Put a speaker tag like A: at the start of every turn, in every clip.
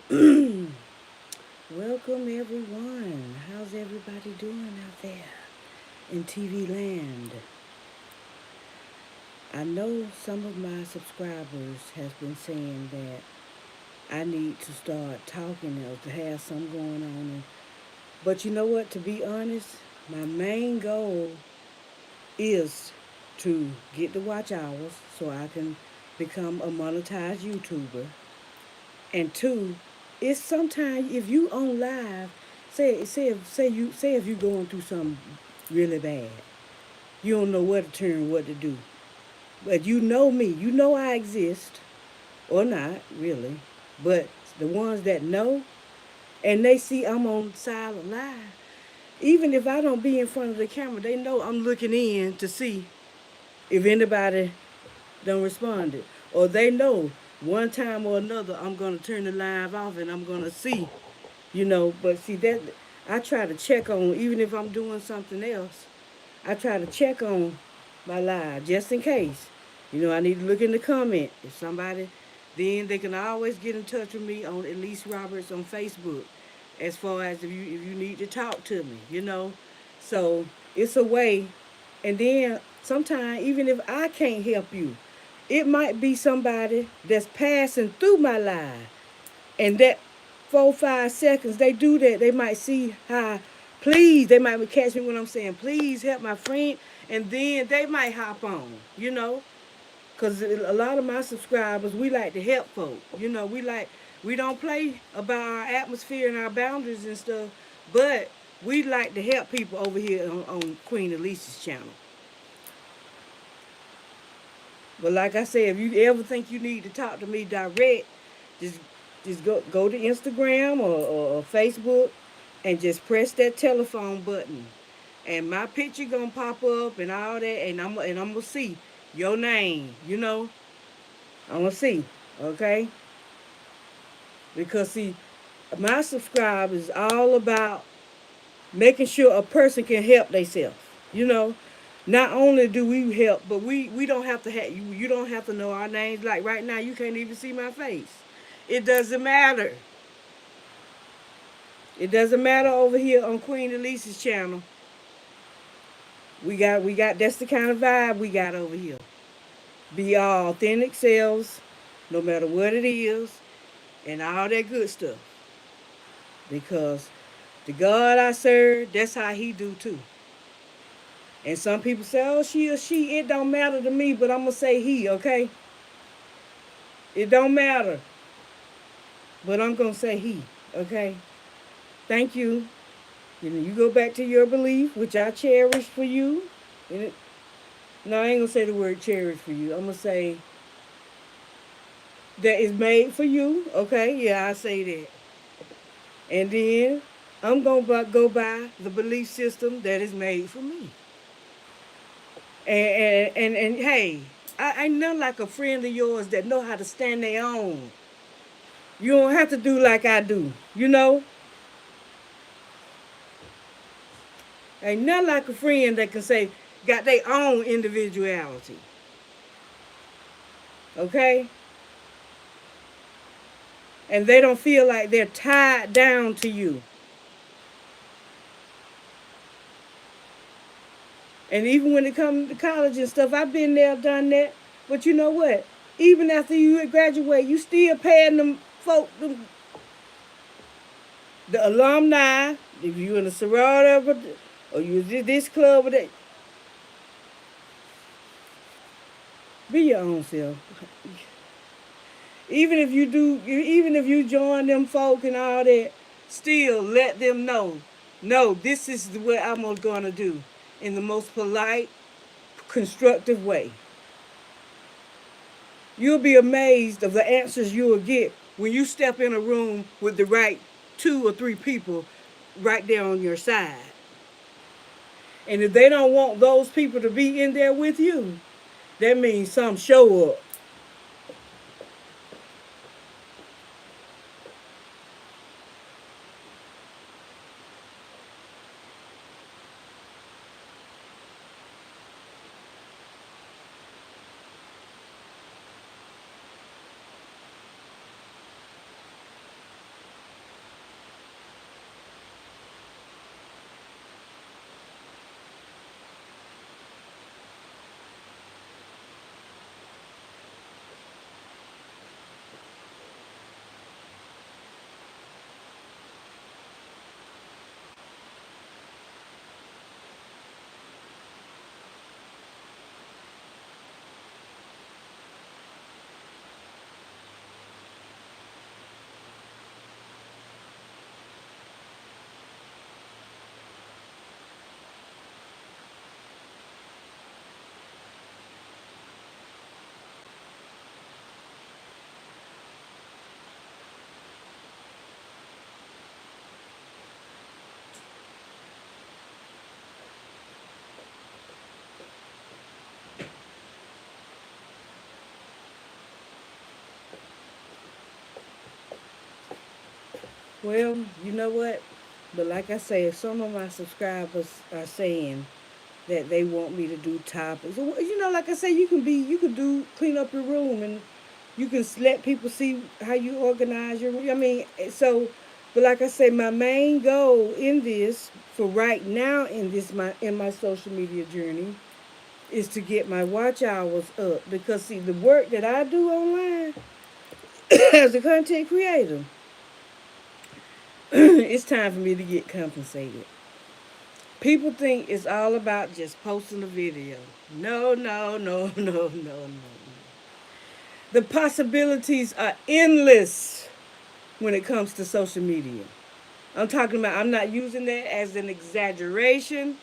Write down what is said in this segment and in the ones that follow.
A: Welcome everyone. How's everybody doing out there in TV land? I know some of my subscribers has been saying that I need to start talking or to have some going on. But you know what? To be honest, my main goal is to get the watch hours so I can become a monetized YouTuber. And two, it's sometimes if you on live, say if you going through something really bad, you don't know where to turn, what to do. But you know me, you know I exist, or not really. But the ones that know and they see I'm on silent live, even if I don't be in front of the camera, they know I'm looking in to see if anybody don't respond. Or they know one time or another I'm gonna turn the live off and I'm gonna see, but see that I try to check on even if I'm doing something else. I try to check on my live just in case. I need to look in the comment. If somebody, then they can always get in touch with me on Elise Roberts on Facebook. As far as if you need to talk to me. So it's a way. And then sometimes even if I can't help you, it might be somebody that's passing through my live, and that 4 5 seconds they do that, they might see how, please, they might catch me when I'm saying please help my friend, and then they might hop on. Because a lot of my subscribers, we like to help folk. We don't play about our atmosphere and our boundaries and stuff, but we like to help people over here on Queen Elise's channel. But like I said, if you ever think you need to talk to me direct, just just go to Instagram or Facebook and just press that telephone button. And my picture gonna pop up and all that, and I'm gonna see your name. I'm gonna see, okay? Because see, my subscribe is all about making sure a person can help themselves. You know, not only do we help, but we don't have to have you. You don't have to know our names. Like right now, you can't even see my face. It doesn't matter. It doesn't matter over here on Queen Elise's channel. We got that's the kind of vibe we got over here. Be our authentic selves, no matter what it is, and all that good stuff. Because the God I serve, that's how He do too. And some people say, "Oh, she or she." It don't matter to me, but I'm gonna say He. Okay, it don't matter, but I'm gonna say He. Okay. Thank you. You go back to your belief, which I cherish for you. And no, I ain't gonna say the word cherish for you. I'm gonna say that is made for you. Okay, yeah, I say that. And then I'm gonna go by the belief system that is made for me. And hey, I know like a friend of yours that know how to stand their own. You don't have to do like I do. Ain't nothing like a friend that can say got their own individuality. Okay? And they don't feel like they're tied down to you. And even when it comes to college and stuff, I've been there, done that. But you know what? Even after you graduate, you still paying them folk, the alumni, if you in a sorority or you did this club or that, be your own self. Even if you join them folk and all that, still let them know. No, this is what I'm gonna do in the most polite, constructive way. You'll be amazed of the answers you will get when you step in a room with the right 2 or 3 people right there on your side. And if they don't want those people to be in there with you, that means some show up. Well, you know what? But like I say, some of my subscribers are saying that they want me to do topics. You know, like I say, you can do clean up your room and you can let people see how you organize your room. I mean, so, but like I say, my main goal in this for right now in my social media journey is to get my watch hours up because see the work that I do online as a content creator, it's time for me to get compensated. People think it's all about just posting a video. No, no, no, no, no, no. The possibilities are endless when it comes to social media. I'm not using that as an exaggeration,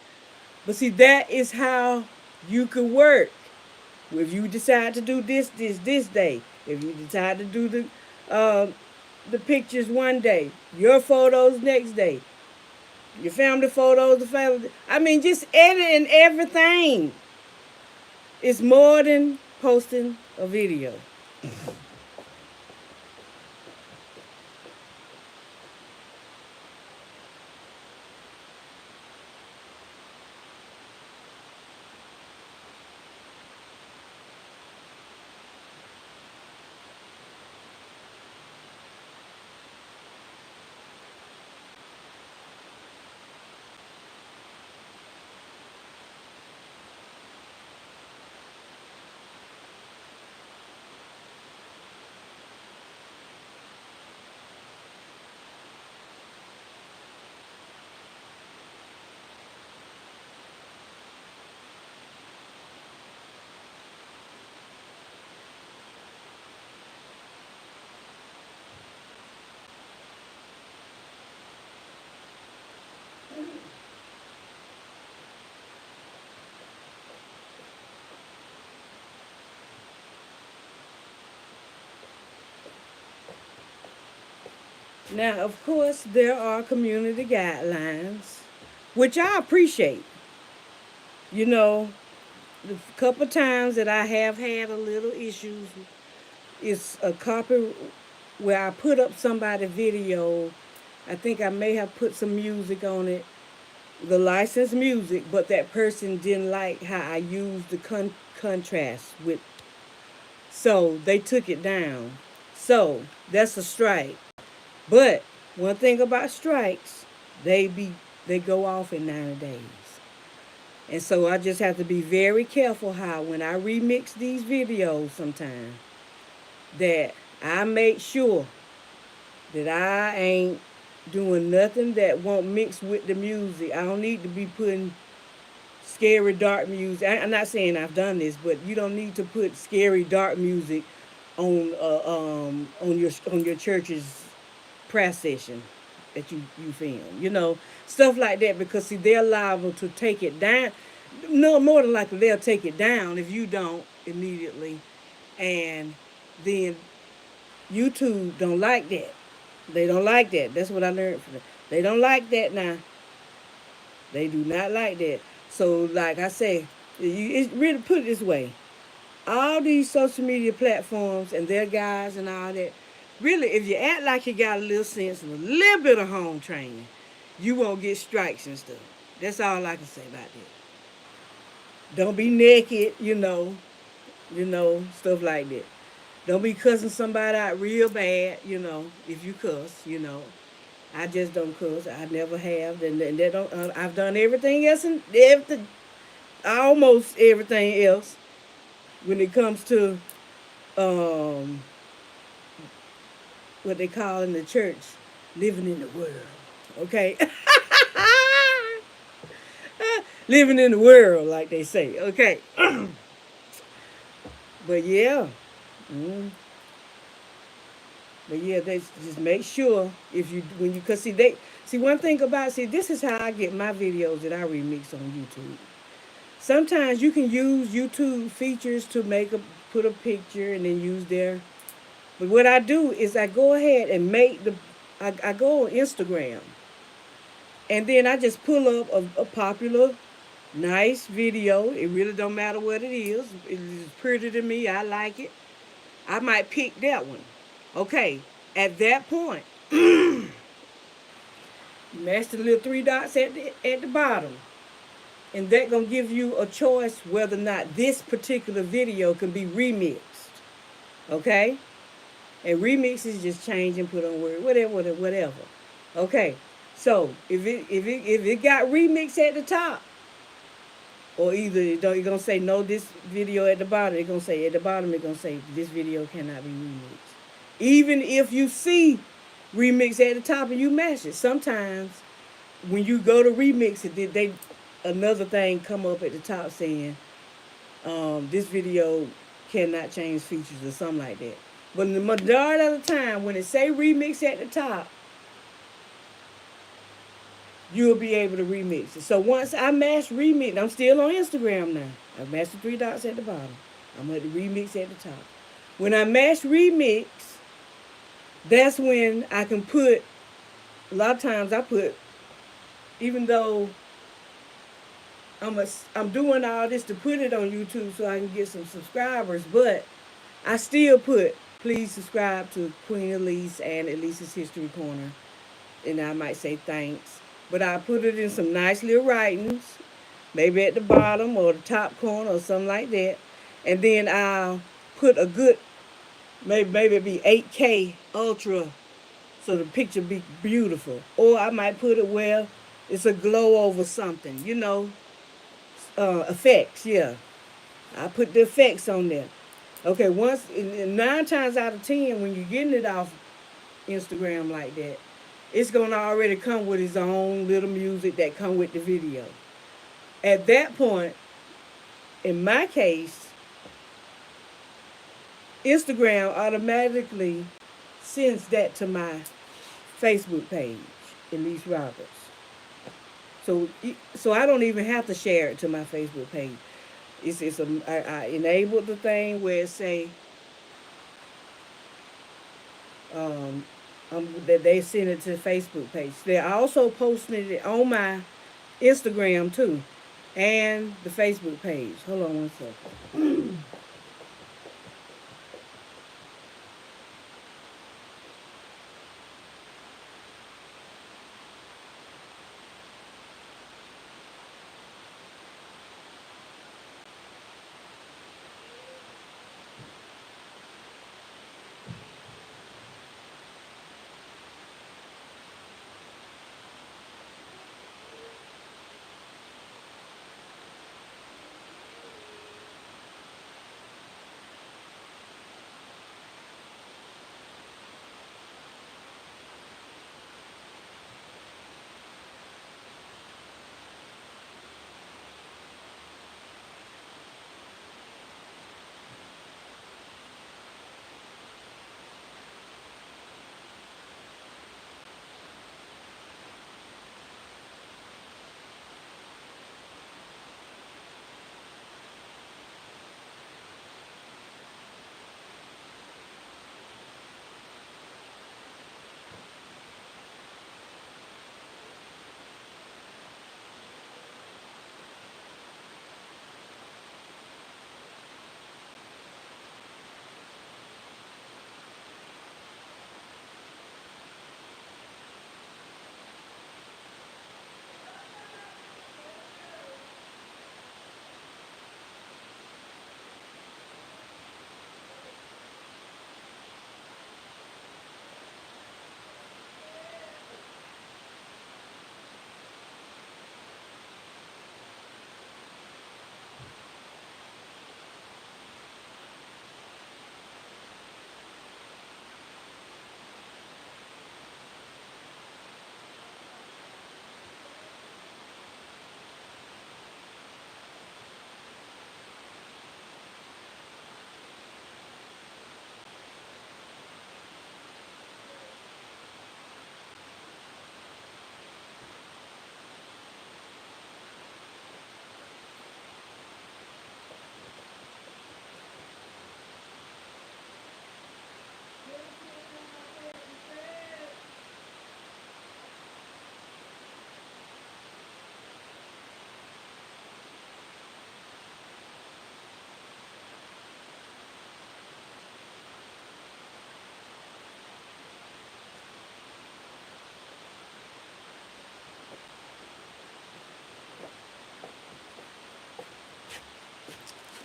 A: but see, that is how you could work. If you decide to do this day, if you decide to do uh, the pictures one day, your photos next day, your family photos, the family. I mean, just editing everything. It's more than posting a video. Now, of course, there are community guidelines, which I appreciate. You know, the couple times that I have had a little issues is a copy where I put up somebody's video. I think I may have put some music on it, the licensed music, but that person didn't like how I used the contrast with. So they took it down. So that's a strike. But one thing about strikes, they be they go off in 90 days. And so I just have to be very careful how when I remix these videos sometimes that I make sure that I ain't doing nothing that won't mix with the music. I don't need to be putting scary dark music. I'm not saying I've done this, but you don't need to put scary dark music on your church's prayer session that you film. You know, stuff like that because see they're liable to take it down. No, more than likely they'll take it down if you don't immediately, and then YouTube don't like that. They don't like that. That's what I learned from them. They don't like that now. They do not like that. So, like I say, it really put it this way: all these social media platforms and their guys and all that. Really, if you act like you got a little sense and a little bit of home training, you won't get strikes and stuff. That's all I can say about that. Don't be naked, stuff like that. Don't be cussing somebody out real bad, if you cuss. I just don't cuss. I never have, and that don't. I've done everything else and everything, almost everything else when it comes to um, what they call in the church, living in the world. Okay, living in the world, like they say. Okay, but yeah, mm, but yeah, they just make sure if you when you cause see one thing about this is how I get my videos that I remix on YouTube. Sometimes you can use YouTube features to put a picture and then use their. But what I do is I go ahead and I go on Instagram and then I just pull up a popular, nice video. It really don't matter what it is. It is pretty to me. I like it. I might pick that one. Okay. At that point, Mash the little three dots at the bottom. And that gonna give you a choice whether or not this particular video can be remixed. Okay? And remix is just change and put on word, whatever. Okay. So if it got remix at the top, or either you're gonna say no this video at the bottom, it's gonna say at the bottom it's gonna say this video cannot be remixed. Even if you see remix at the top and you match it, sometimes when you go to remix it, they another thing come up at the top saying this video cannot change features or something like that. But the majority of the time, when it say remix at the top, you'll be able to remix it. So once I mash remix, I'm still on Instagram now. I mashed the three dots at the bottom. I'm at the remix at the top. When I mash remix, that's when I can put. A lot of times I put, even though I'm doing all this to put it on YouTube so I can get some subscribers, but I still put please subscribe to Queen Elise and Elise's History Corner, and I might say thanks. But I put it in some nice little writings, maybe at the bottom or the top corner or something like that, and then I'll put a good maybe it be 8K ultra so the picture be beautiful, or I might put it where it's a glow over something, effects. Yeah, I put the effects on there. Okay, once 9 times out of 10, when you're getting it off Instagram like that, it's gonna already come with its own little music that come with the video. At that point, in my case, Instagram automatically sends that to my Facebook page, Elise Roberts. So I don't even have to share it to my Facebook page. I enabled the thing where it say um, that they send it to the Facebook page. They're also posting it on my Instagram too, and the Facebook page. Hold on one second.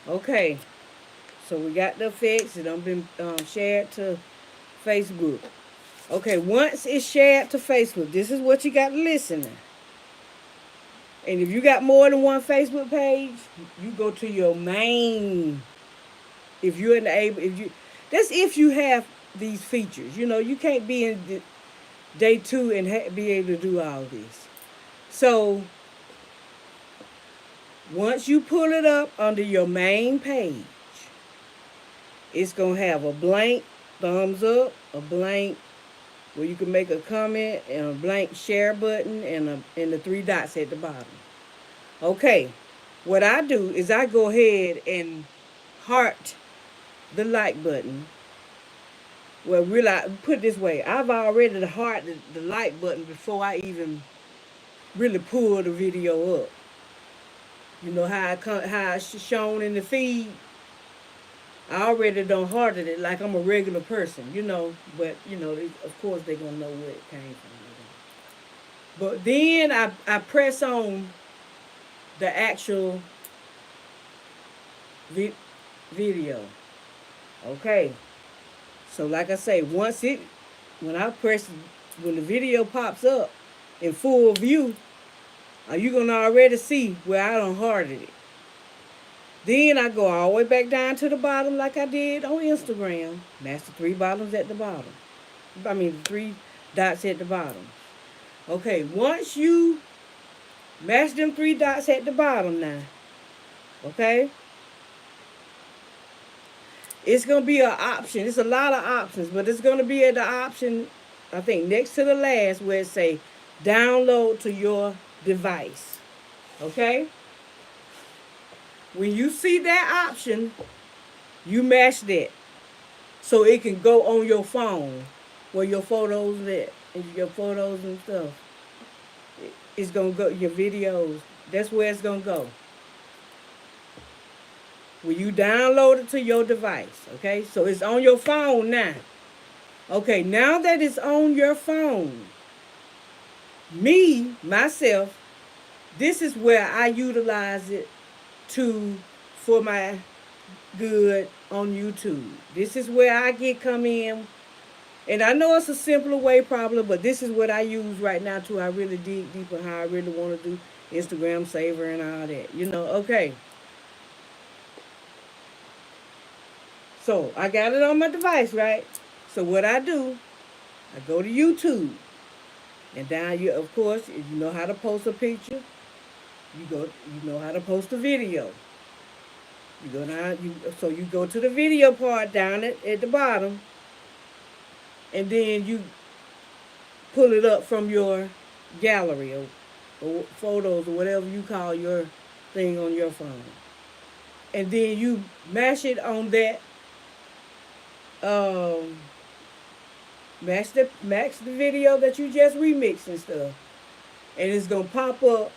A: Okay, so we got the effects. It done been shared to Facebook. Okay, once it's shared to Facebook, this is what you got to listen to. And if you got more than one Facebook page, you go to your main. If you're in the able, if you, that's if you have these features. You know, you can't be in day two and be able to do all this. So once you pull it up under your main page, it's gonna have a blank thumbs up, a blank where you can make a comment, and a blank share button, and the three dots at the bottom. Okay, what I do is I go ahead and heart the like button. Well, really, put it this way: I've already hearted the like button before I even really pull the video up. You know how it's shown in the feed. I already done hearted it like I'm a regular person, But of course they're gonna know where it came from. But then I press on the actual video. Okay. So like I say, when I press, when the video pops up in full view, you gonna already see where I done hearted it. Then I go all the way back down to the bottom like I did on Instagram. That's the three bottoms at the bottom. I mean, the three dots at the bottom. Okay, once you match them three dots at the bottom now, okay, it's going to be an option. It's a lot of options, but it's going to be at the option, I think, next to the last where it say download to your device. Okay? When you see that option, you match that. So it can go on your phone where your photos at, and your photos and stuff. It's going to go, your videos. That's where it's going to go. When you download it to your device, okay? So it's on your phone now. Okay, now that it's on your phone, myself, this is where I utilize it for my good on YouTube. This is where I come in. And I know it's a simpler way probably, but this is what I use right now too. I really dig deep on how I really want to do Instagram saver and all that. Okay. So I got it on my device, right? So what I do, I go to YouTube. And down you, of course, if you know how to post a picture, you know how to post a video. So you go to the video part down at the bottom, and then you pull it up from your gallery or photos or whatever you call your thing on your phone. And then you mash it on that, match the video that you just remixed and stuff. And it's going to pop up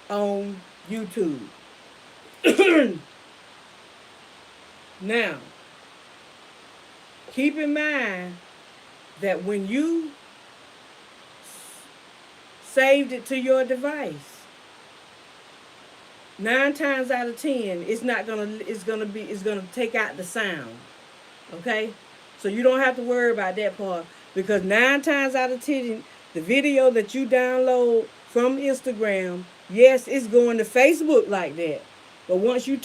A: on YouTube. Now, keep in mind that when you saved it to your device, 9 times out of 10, it's gonna take out the sound. Okay? So you don't have to worry about that part, because 9 times out of 10, the video that you download from Instagram, yes, it's going to Facebook like that. But once you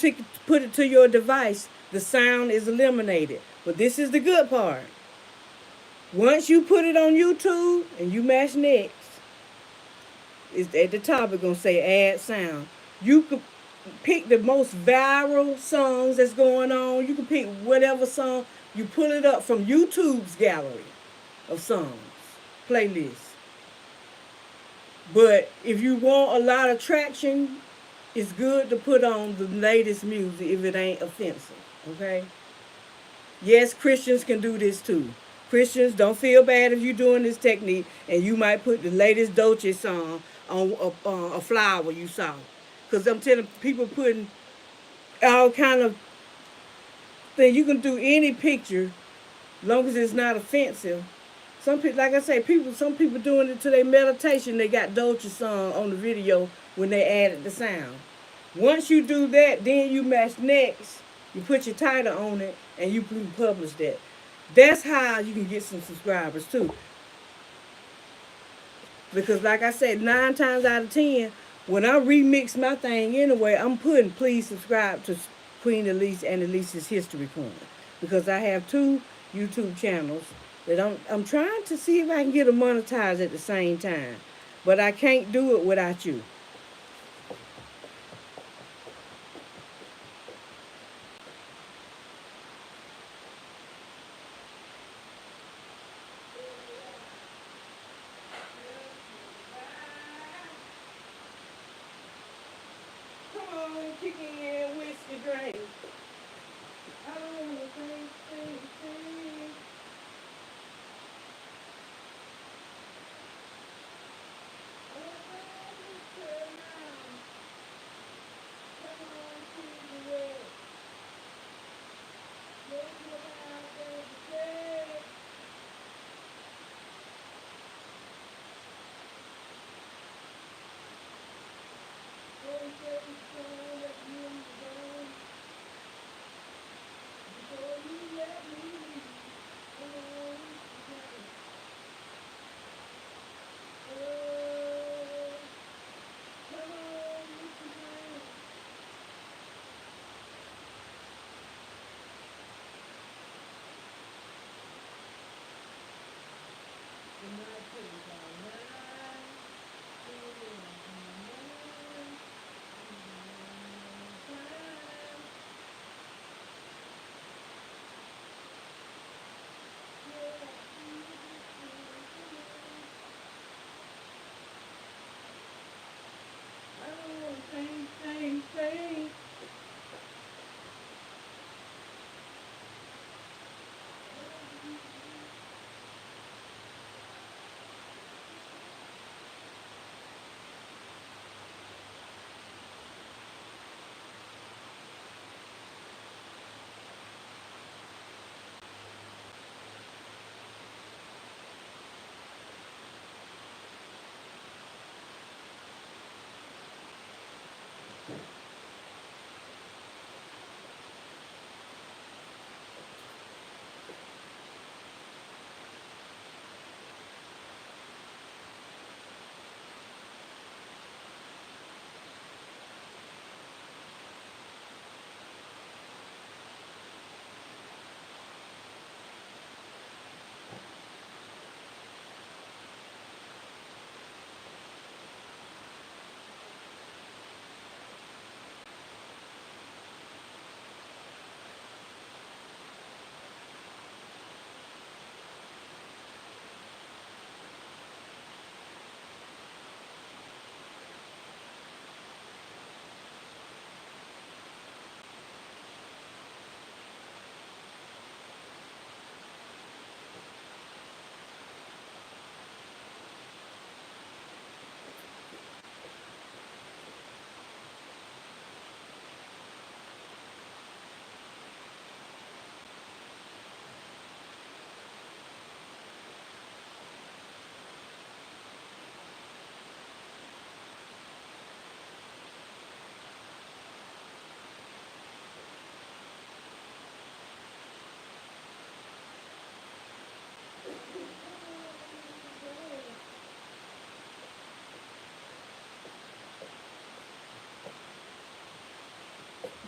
A: put it to your device, the sound is eliminated. But this is the good part. Once you put it on YouTube and you mash next, it's at the top, it's going to say add sound. You could pick the most viral songs that's going on. You can pick whatever song. You pull it up from YouTube's gallery of songs, playlists. But if you want a lot of traction, it's good to put on the latest music if it ain't offensive, okay? Yes, Christians can do this too. Christians, don't feel bad if you're doing this technique and you might put the latest Dolce song on a flower you saw. Because I'm telling people, putting all kind of things. You can do any picture as long as it's not offensive. Some people, like I say, some people doing it to their meditation. They got Dolce song on the video when they added the sound. Once you do that, then you match next. You put your title on it, and you can publish that. That's how you can get some subscribers too. Because like I said, 9 times out of 10, when I remix my thing anyway, I'm putting please subscribe to Queen Elise and Elise's History Corner. Because I have two YouTube channels that I'm trying to see if I can get them monetized at the same time. But I can't do it without you. Come on, kick in, whiskey drink. I don't wanna think.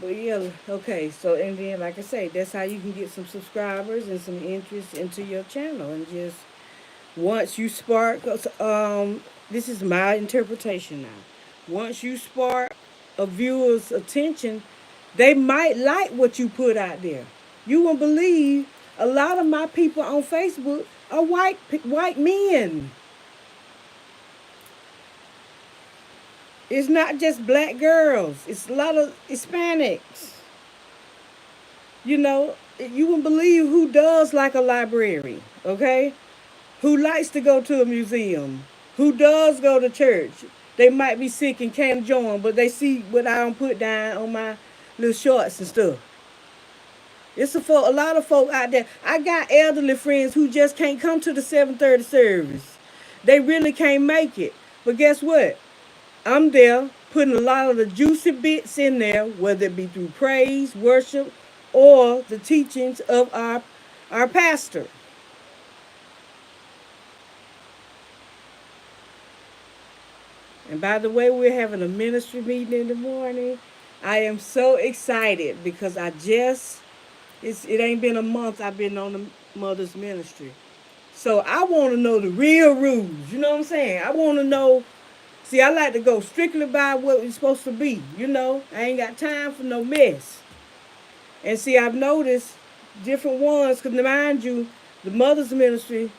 A: But yeah, okay. So and then, like I say, that's how you can get some subscribers and some interest into your channel. And just once you spark, this is my interpretation now. Once you spark a viewer's attention, they might like what you put out there. You won't believe a lot of my people on Facebook are white men. It's not just black girls. It's a lot of Hispanics. You know, you wouldn't believe who does like a library, okay? Who likes to go to a museum, who does go to church. They might be sick and can't join, but they see what I don't put down on my little shorts and stuff. A lot of folk out there. I got elderly friends who just can't come to the 7:30 service. They really can't make it. But guess what? I'm there putting a lot of the juicy bits in there, whether it be through praise, worship, or the teachings of our pastor. And by the way, we're having a ministry meeting in the morning. I am so excited because it ain't been a month I've been on the mother's ministry. So I want to know the real rules. You know what I'm saying? I want to know. See, I like to go strictly by what it's supposed to be. You know, I ain't got time for no mess. And see, I've noticed different ones, because mind you, the mother's ministry,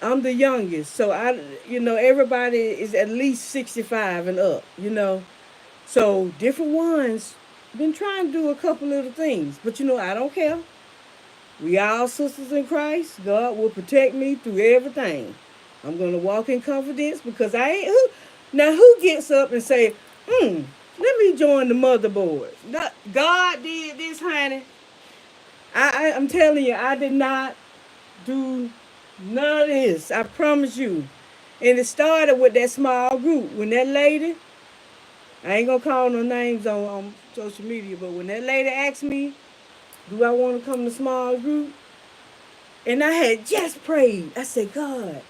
A: I'm the youngest. So everybody is at least 65 and up, So different ones been trying to do a couple little things. But I don't care. We all sisters in Christ. God will protect me through everything. I'm gonna walk in confidence because I ain't who. Now who gets up and say, let me join the motherboard? God did this, honey. I'm telling you, I did not do none of this. I promise you. And it started with that small group. When that lady, I ain't gonna call no names on social media, but when that lady asked me, do I want to come to small group? And I had just prayed. I said, God,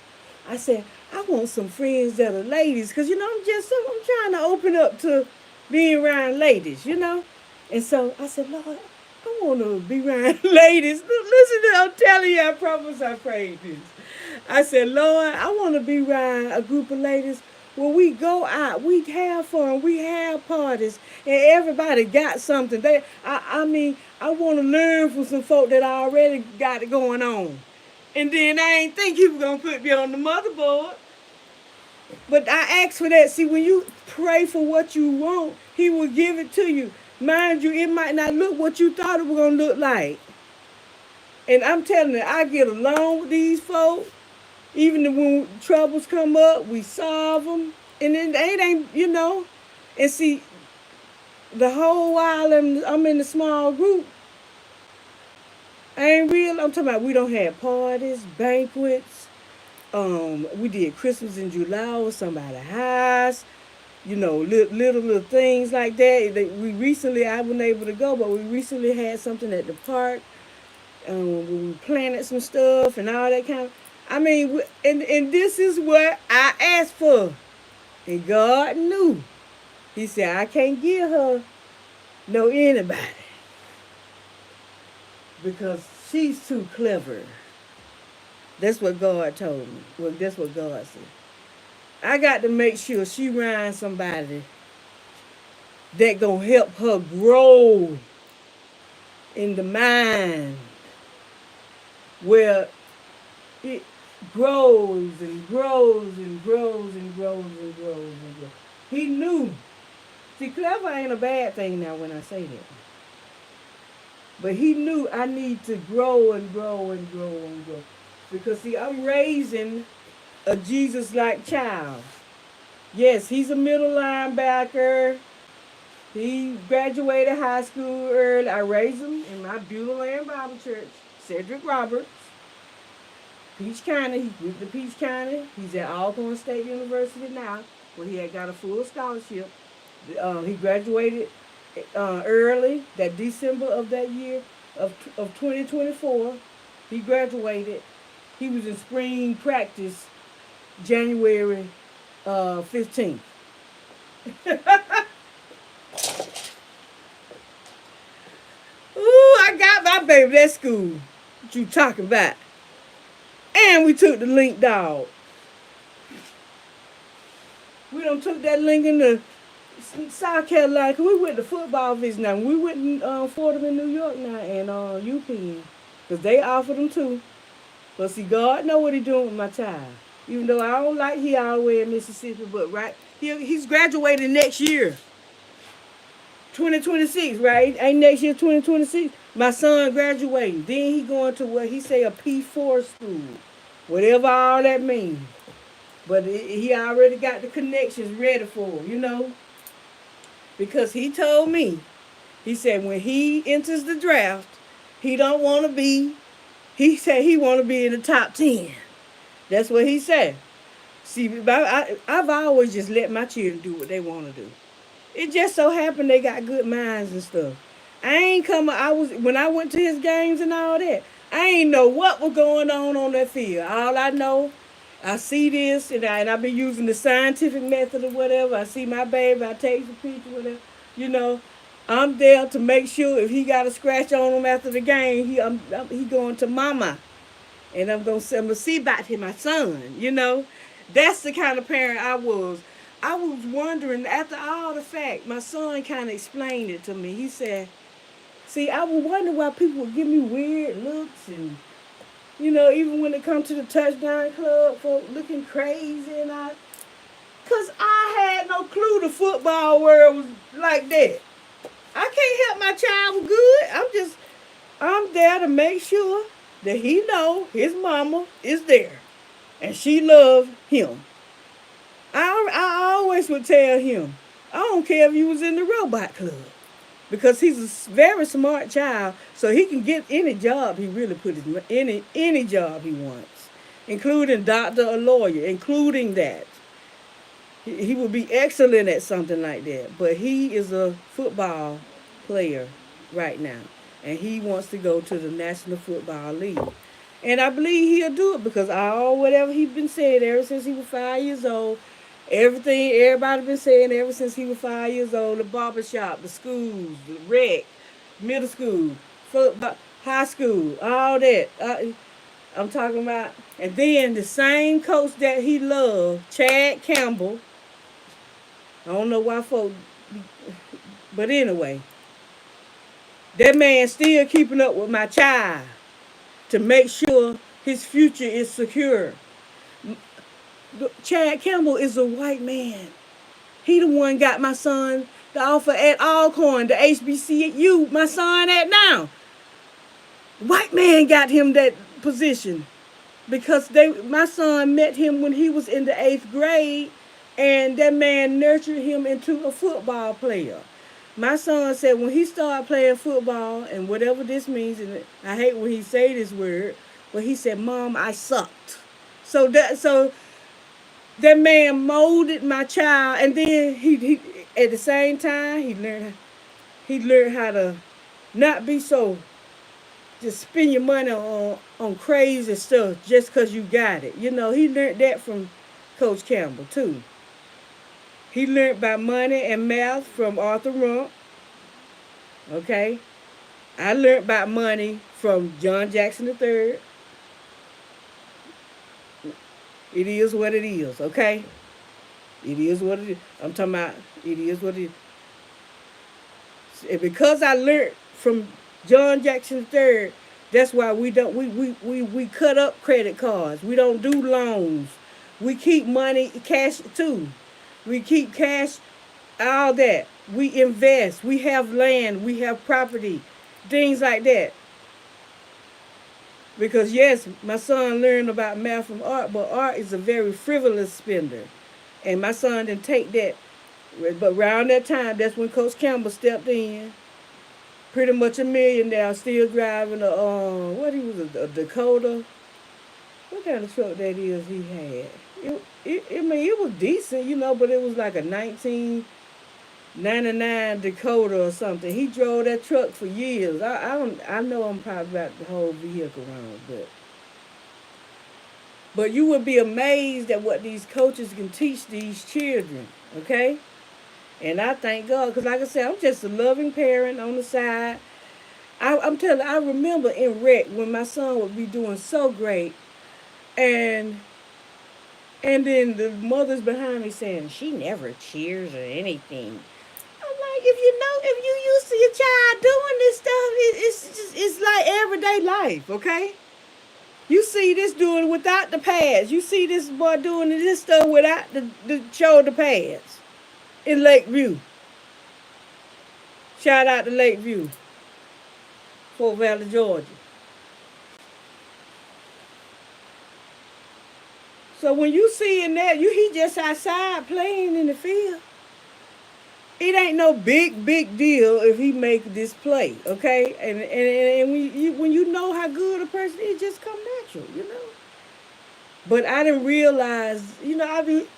A: I said, I want some friends that are ladies. Because, I'm trying to open up to being around ladies. And so I said, Lord, I want to be around ladies. Listen to I'm telling you, I promise I prayed this. I said, Lord, I want to be around a group of ladies where we go out, we have fun, we have parties, and everybody got something. I want to learn from some folk that already got it going on. And then I ain't think he was going to put me on the motherboard. But I asked for that. See, when you pray for what you want, he will give it to you. Mind you, it might not look what you thought it was going to look like. And I'm telling you, I get along with these folks. Even when troubles come up, we solve them. And it ain't. And see, the whole while I'm in the small group, I ain't real. I'm talking about we don't have parties, banquets. We did Christmas in July with somebody's house. Little things like that. We recently, I wasn't able to go, but we recently had something at the park. We planted some stuff and all that kind of. And this is what I asked for. And God knew. He said, I can't give her no anybody. Because she's too clever. That's what God told me. Well, that's what God said. I got to make sure she around somebody that gonna help her grow in the mind where it grows and grows and grows and grows and grows and grows. He knew. See, clever ain't a bad thing now when I say that. But he knew I need to grow and grow and grow and grow. Because, see, I'm raising a Jesus-like child. Yes, he's a middle linebacker. He graduated high school early. I raised him in my Beulah Land Bible Church. Cedric Roberts. Peach County. He went to Peach County. He's at Alcorn State University now, where he had got a full scholarship. He graduated early, that December of that year of 2024. He graduated. He was in spring practice January 15th. Ooh, I got my baby at school. What you talking about? And we took the link dog. We done took that link into South Carolina, cause we went to football visit now. We went in Fordham in New York now and UPenn, cause they offered them too. But see, God know what he doing with my child. Even though I don't like he all the way in Mississippi, but right, he's graduating next year. 2026, right? Ain't next year 2026? My son graduating. Then he going to what he say a P4 school. Whatever all that means. But he already got the connections ready for him, Because he told me, he said when he enters the draft, he don't want to be, he said he want to be in the top 10. That's what he said. See, I've always just let my children do what they want to do. It just so happened they got good minds and stuff. I ain't come. I was when I went to his games and all that. I ain't know what was going on that field. All I know, I see this and I be using the scientific method or whatever. I see my baby. I take the picture, whatever. You know, I'm there to make sure if he got a scratch on him after the game, he going to mama, and I'm gonna see about him, my son. That's the kind of parent I was. I was wondering after all the fact, my son kind of explained it to me. He said, "See, I was wondering why people would give me weird looks, and even when it comes to the touchdown club, folk looking crazy, cause I had no clue the football world was like that. I can't help my child good. I'm there to make sure that he know his mama is there and she loved him. I always would tell him, I don't care if he was in the robot club because he's a very smart child, so he can get any job he really put his any job he wants, including doctor or lawyer, including that. He would be excellent at something like that. But he is a football player right now, and he wants to go to the National Football League. And I believe he'll do it because all whatever he's been saying ever since he was 5 years old, everything everybody been saying ever since he was 5 years old, the barbershop, the schools, the rec, middle school, football, high school, all that. I'm talking about, and then the same coach that he loved, Chad Campbell. I don't know why folks, but anyway, that man still keeping up with my child to make sure his future is secure. Chad Campbell is a white man. He the one got my son the offer at Alcorn, the HBCU my son at now. White man got him that position because my son met him when he was in the 8th grade, and that man nurtured him into a football player. My son said when he started playing football, and whatever this means, and I hate when he say this word, but he said, "Mom, I sucked." So that man molded my child, and then he at the same time he learned how to not be so just spend your money on crazy stuff just because you got it. He learned that from Coach Campbell too. He learned about money and math from Arthur Rump. Okay, I learned about money from John Jackson III. It is what it is. Okay, it is what it is. I'm talking about it is what it is. And because I learned from John Jackson III, that's why we cut up credit cards. We don't do loans. We keep money cash too. We keep cash, all that. We invest. We have land. We have property, things like that. Because yes, my son learned about math from Art, but Art is a very frivolous spender, and my son didn't take that. But around that time, that's when Coach Campbell stepped in, pretty much a millionaire, still driving what he was a Dakota. What kind of truck that is he had? I mean, it was decent, but it was like a 1999 Dakota or something. He drove that truck for years. I know I'm probably about the whole vehicle wrong, but you would be amazed at what these coaches can teach these children. Okay. And I thank God, because like I said, I'm just a loving parent on the side. I'm telling you, I remember in rec when my son would be doing so great, and then the mothers behind me saying, "She never cheers or anything." I'm like, if you used to your child doing this stuff, it's like everyday life, okay? You see this doing without the pads. You see this boy doing this stuff without the shoulder pads in Lakeview. Shout out to Lakeview, Fort Valley, Georgia. So when you seeing that, he just outside playing in the field. It ain't no big deal if he make this play, okay? And when you know how good a person is, it just come natural. But I didn't realize,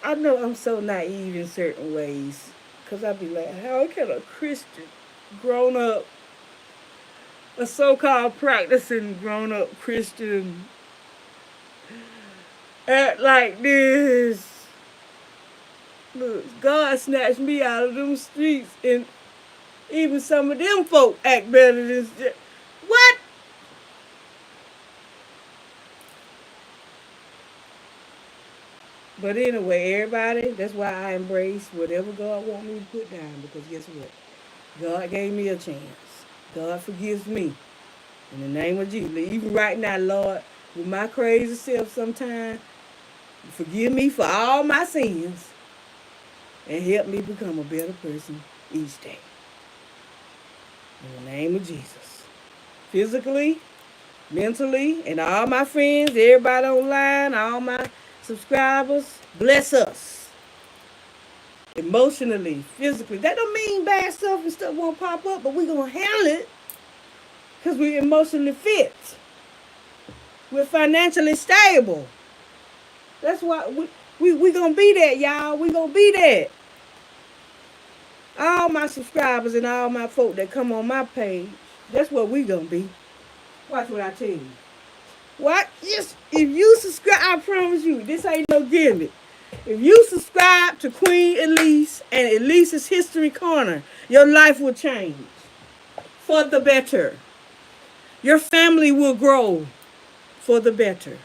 A: I know I'm so naive in certain ways, Because I be like, how can a Christian, grown up, a so called practicing grown up Christian, act like this? Look, God snatched me out of them streets, and even some of them folk act better than. What? But anyway, everybody, that's why I embrace whatever God want me to put down. Because guess what? God gave me a chance. God forgives me. In the name of Jesus. Even right now, Lord, with my crazy self sometimes, forgive me for all my sins and help me become a better person each day. In the name of Jesus. Physically, mentally, and all my friends, everybody online, all my subscribers, bless us. Emotionally, physically. That don't mean bad stuff and stuff won't pop up, but we're going to handle it because we're emotionally fit. We're financially stable. That's why we going to be that, y'all. We going to be that. All my subscribers and all my folk that come on my page, that's what we going to be. Watch what I tell you. What? Just if you subscribe, I promise you, this ain't no gimmick. If you subscribe to Queen Elise and Elise's History Corner, your life will change for the better. Your family will grow for the better.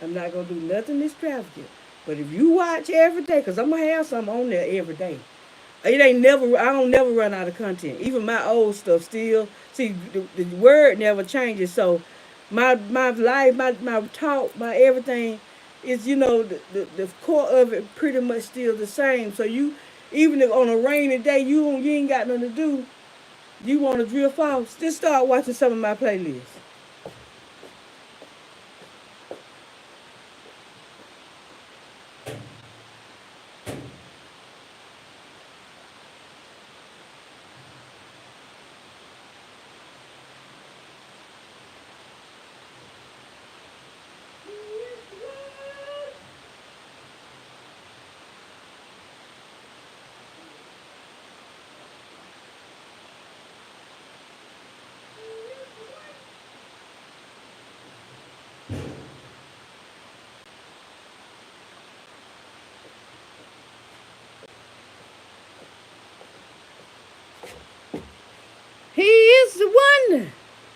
A: I'm not going to do nothing extravagant. But if you watch every day, because I'm going to have something on there every day. It ain't never, I don't never run out of content. Even my old stuff still, see, the word never changes. So my life, my talk, my everything is, the core of it pretty much still the same. So you, even if on a rainy day, you ain't got nothing to do, you want to drift off, just start watching some of my playlists. He is the one.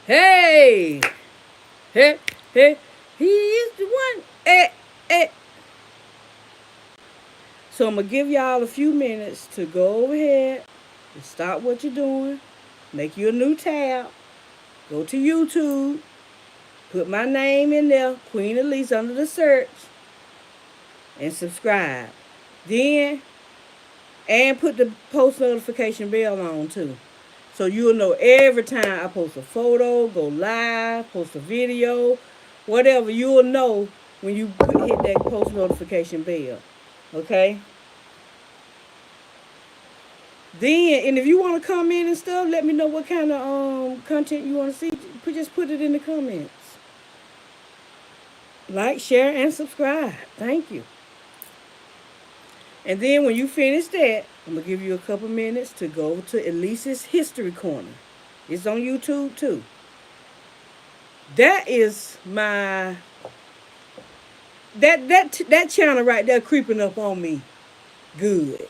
A: Hey, hey, hey. He is the one. So I'm going to give y'all a few minutes to go over ahead and stop what you're doing. Make you a new tab. Go to YouTube. Put my name in there, Queen Elise, under the search. And subscribe. Then, and put the post notification bell on too. So you'll know every time I post a photo, go live, post a video, whatever, you'll know when you hit that post notification bell. Okay? Then, and if you want to comment and stuff, let me know what kind of content you want to see. Just put it in the comments. Like, share, and subscribe. Thank you. And then when you finish that, I'm going to give you a couple minutes to go to Elise's History Corner. It's on YouTube too. That is my that channel right there creeping up on me good.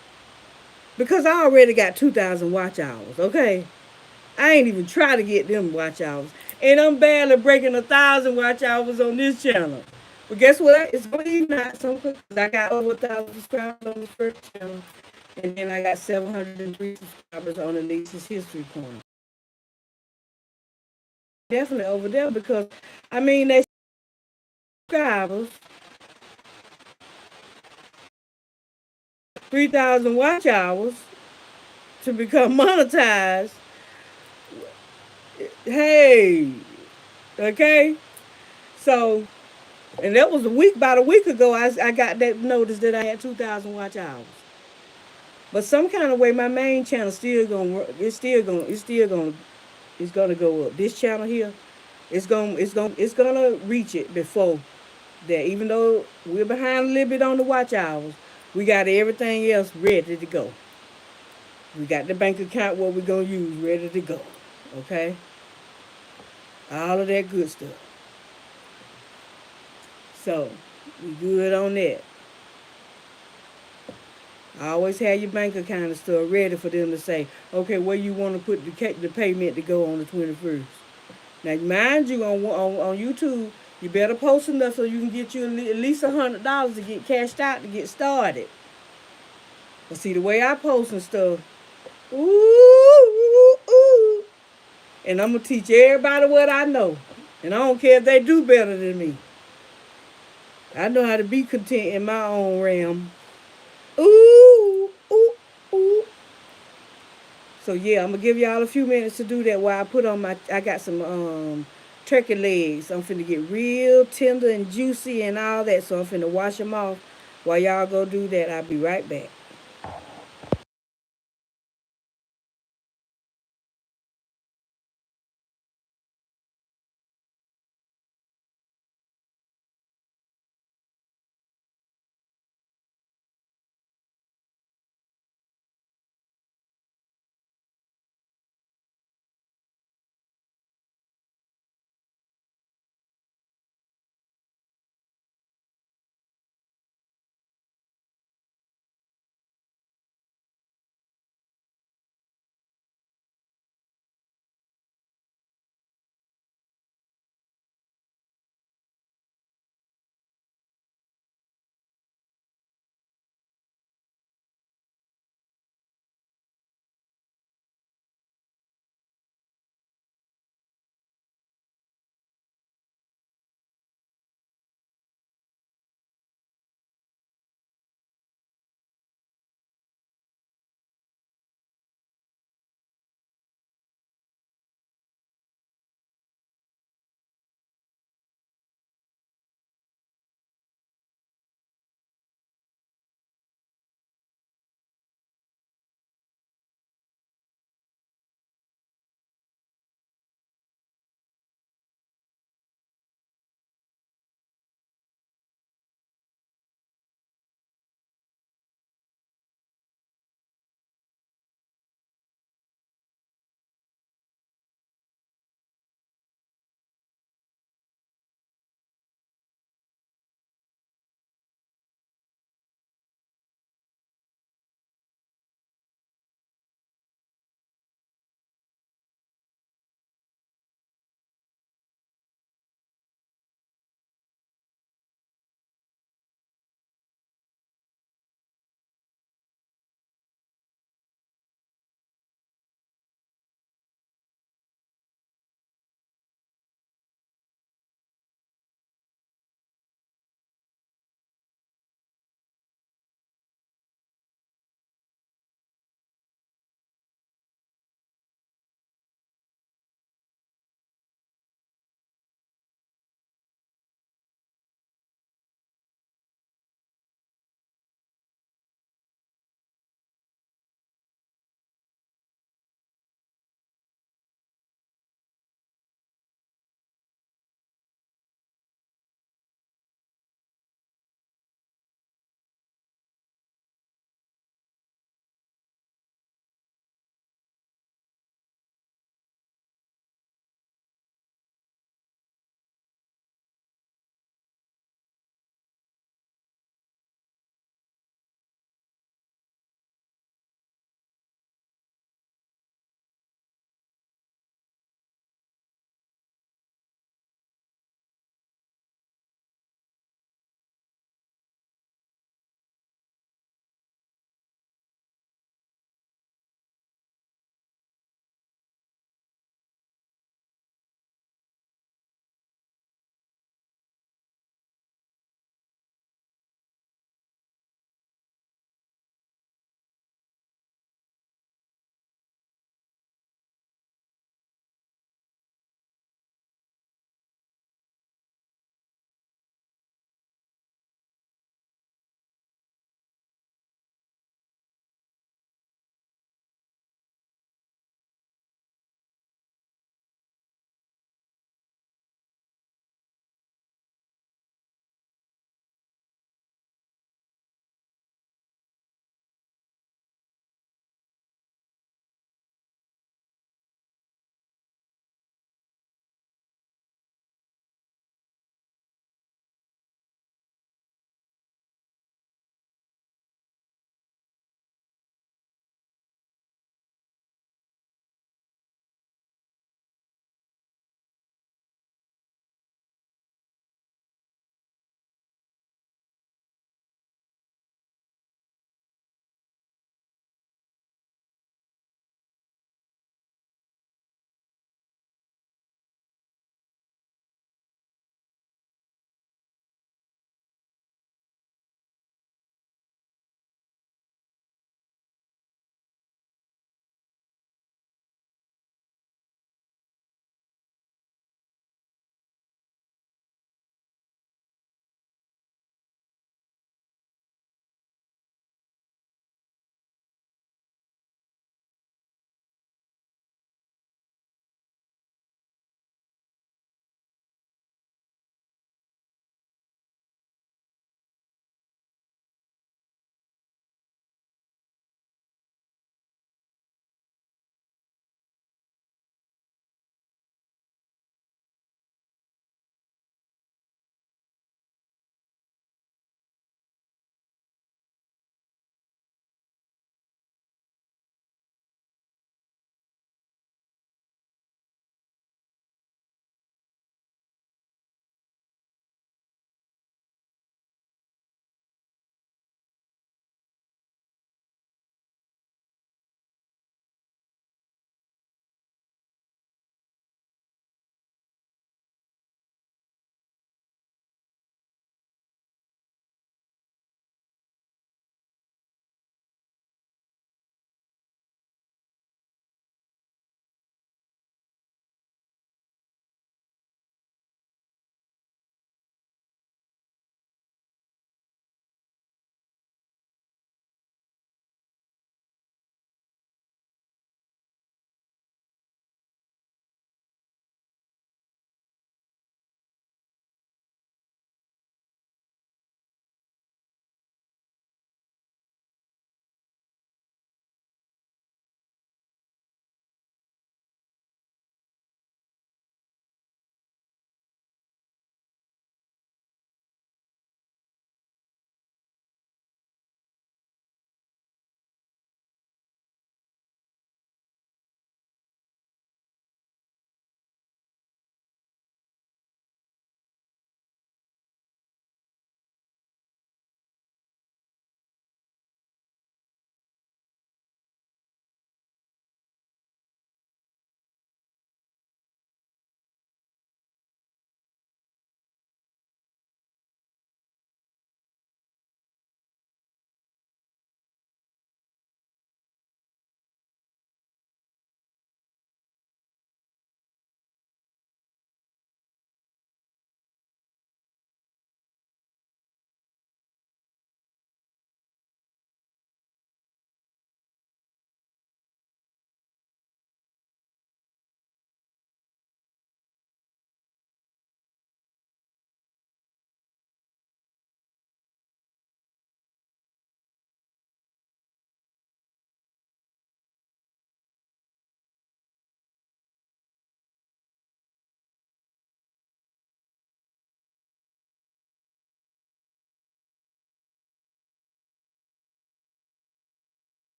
A: Because I already got 2,000 watch hours, okay? I ain't even try to get them watch hours. And I'm barely breaking 1,000 watch hours on this channel. But guess what? It's going to even out some because I got over 1,000 subscribers on the first channel. And then I got 703 subscribers on the Elise's History Corner. Definitely over there because, I mean, they subscribers, 3,000 watch hours to become monetized. Hey, okay? So, and that was about a week ago, I got that notice that I had 2,000 watch hours. But some kind of way, my main channel it's gonna go up. This channel here, it's gonna reach it before that. Even though we're behind a little bit on the watch hours, we got everything else ready to go. We got the bank account what we're gonna use ready to go. Okay? All of that good stuff. So we good on that. Always have your bank account and stuff ready for them to say, okay, where you want to put the payment to go on the 21st. Now, mind you, on YouTube, you better post enough so you can get you at least $100 to get cashed out to get started. But see, the way I post and stuff, ooh, ooh, ooh. And I'm going to teach everybody what I know. And I don't care if they do better than me. I know how to be content in my own realm. Ooh, ooh, ooh. So yeah, I'm gonna give y'all a few minutes to do that while I put on I got some turkey legs. I'm finna get real tender and juicy and all that. So I'm finna wash them off. While y'all go do that, I'll be right back.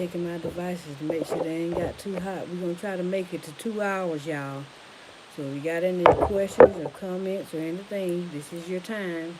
A: checking my devices to make sure they ain't got too hot. We're gonna try to make it to 2 hours, y'all. So if you got any questions or comments or anything, this is your time.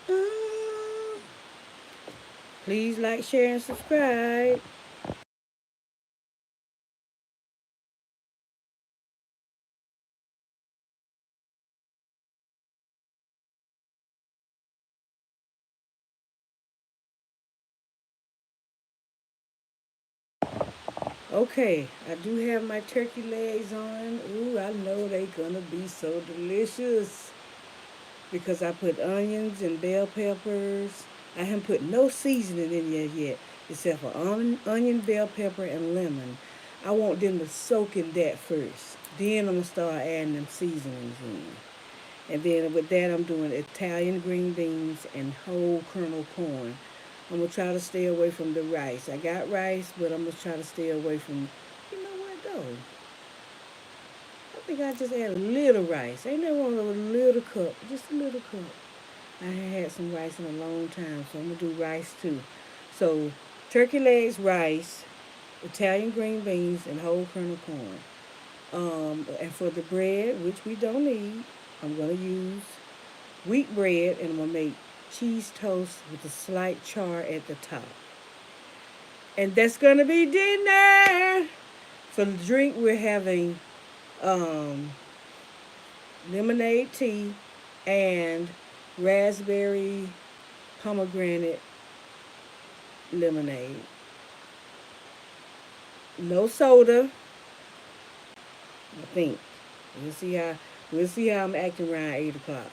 A: Um, Please like, share, and subscribe. Okay, I do have my turkey legs on. Ooh, I know they gonna be so delicious because I put onions and bell peppers. I haven't put no seasoning in there yet, except for onion, bell pepper, and lemon. I want them to soak in that first. Then I'm gonna start adding them seasonings in. And then with that, I'm doing Italian green beans and whole kernel corn. I'm gonna try to stay away from the rice. I got rice, but I'm gonna try to stay away from. You know what though? I think I just add a little rice. Ain't nothing wrong with a little cup, just a little cup. I haven't had some rice in a long time, so I'm gonna do rice too. So turkey legs, rice, Italian green beans, and whole kernel corn. And for the bread, which we don't need, I'm gonna use wheat bread, and I'm gonna make cheese toast with a slight char at the top. And that's gonna be dinner. For the drink, we're having um, lemonade tea and raspberry pomegranate lemonade. No soda, I think. We'll see how we'll see how I'm acting around 8 o'clock.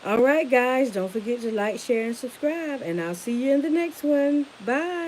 A: All right, guys, don't forget to like, share, and subscribe. And I'll see you in the next one. Bye.